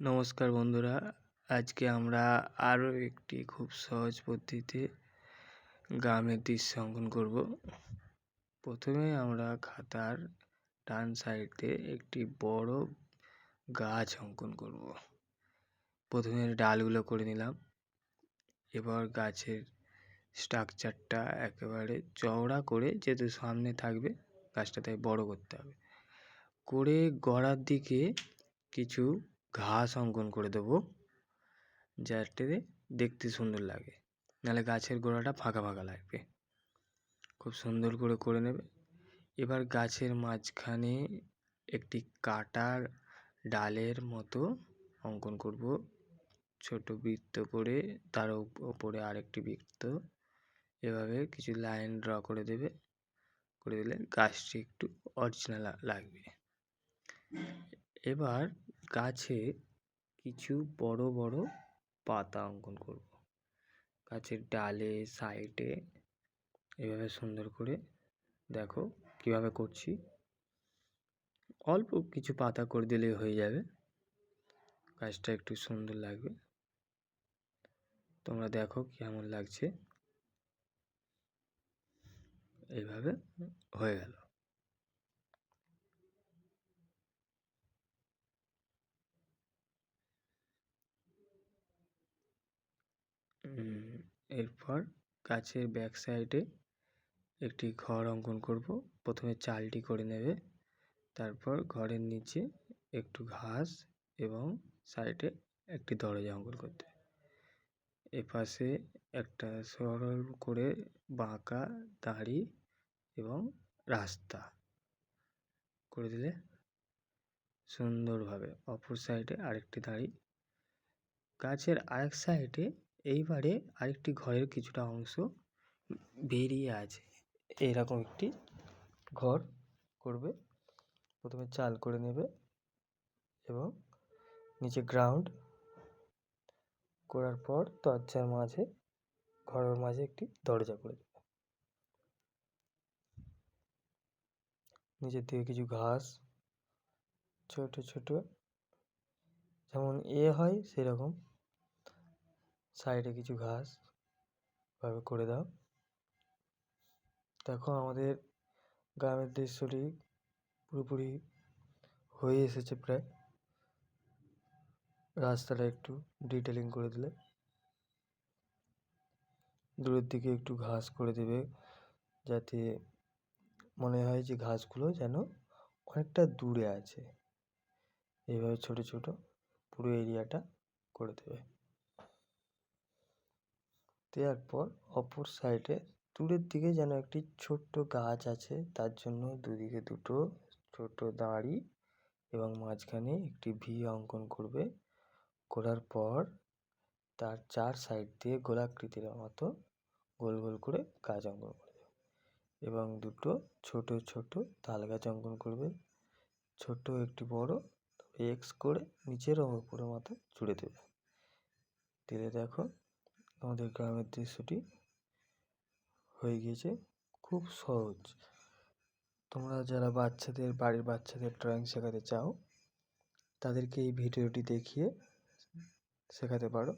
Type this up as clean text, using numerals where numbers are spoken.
নমস্কার বন্ধুরা, আজকে আমরা আরও একটি খুব সহজ পদ্ধতিতে গ্রামের দৃশ্য অঙ্কন করব। প্রথমে আমরা খাতার ডান সাইডে একটি বড় গাছ অঙ্কন করব। প্রথমে ডালগুলো করে নিলাম। এবার গাছের স্ট্রাকচারটা একেবারে চওড়া করে, যেহেতু সামনে থাকবে গাছটা তাই বড় করতে হবে, করে গোড়ার দিকে কিছু ঘাস অঙ্কন করে দেবো, যাতে দেখতে সুন্দর লাগে, নাহলে গাছের গোড়াটা ফাঁকা ফাঁকা লাগবে। খুব সুন্দর করে নেবে। এবার গাছের মাঝখানে একটি কাটা ডালের মতো অঙ্কন করব, ছোট বৃত্ত করে, তার ওপরে আরেকটি বৃত্ত, এভাবে কিছু লাইন ড্র করে দেবে। করে দিলে গাছটি একটু অরিজিনাল লাগবে। এবার গাছে কিছু বড় বড় পাতা অঙ্কন করব গাছের ডালে, সাইডে, এভাবে সুন্দর করে। দেখো কিভাবে করছি। অল্প কিছু পাতা করে দিলেই হয়ে যাবে, গাছটা একটু সুন্দর লাগবে। তোমরা দেখো কেমন লাগছে। এইভাবে হয়ে গেল। এরপর গাছের ব্যাক সাইডে একটি ঘর অঙ্কন করব। প্রথমে চালটি করে নেবে, তারপর ঘরের নিচে একটু ঘাস এবং সাইডে একটি দরজা অঙ্কন করতে হবে। এপাশে একটা সরল করে বাঁকা দাড়ি এবং রাস্তা করে দিলে সুন্দরভাবে। অপর সাইডে আরেকটি দাড়ি। গাছের আরেক সাইডে এইবারে আরেকটি ঘরের কিছুটা অংশ বেরিয়ে আছে, এইরকম একটি ঘর করবে। প্রথমে চাল করে নেবে এবং নিচে গ্রাউন্ড করার পর দরজার মাঝে, ঘরের মাঝে একটি দরজা করে দেবে। নিচের দিকে কিছু ঘাস, ছোট ছোট যেমন হয় সেরকম সাইডে কিছু ঘাস ভাবে করে দাও। দেখো আমাদের গ্রামের দৃশ্যটি পুরোপুরি হয়ে এসেছে প্রায়। রাস্তাটা একটু ডিটেলিং করে দিলে, দূরের দিকে একটু ঘাস করে দেবে, যাতে মনে হয় যে ঘাসগুলো যেন অনেকটা দূরে আছে। এইভাবে ছোট ছোট পুরো এরিয়াটা করে দেবে। দেওয়ার পর অপর সাইডে দূরের দিকে যেন একটি ছোট্ট গাছ আছে, তার জন্য দুদিকে দুটো ছোট দাঁড়ি এবং মাঝখানে একটি ভি অঙ্কন করবে। করার পর তার চার সাইড দিয়ে গোলাকৃতির মতো গোল গোল করে গাছ অঙ্কন করবে এবং দুটো ছোট ছোট তাল গাছ অঙ্কন করবে। ছোট একটি বড় এক্স করে নিচের ও উপরের মতো জুড়ে দেবে। দিলে দেখো আমাদের গ্রামের দৃশ্যটি হয়ে গিয়েছে। খুব সহজ। তোমরা যারা বাড়ির বাচ্চাদের ড্রয়িং শেখাতে চাও, তাদেরকে এই ভিডিওটি দেখিয়ে শেখাতে পারো।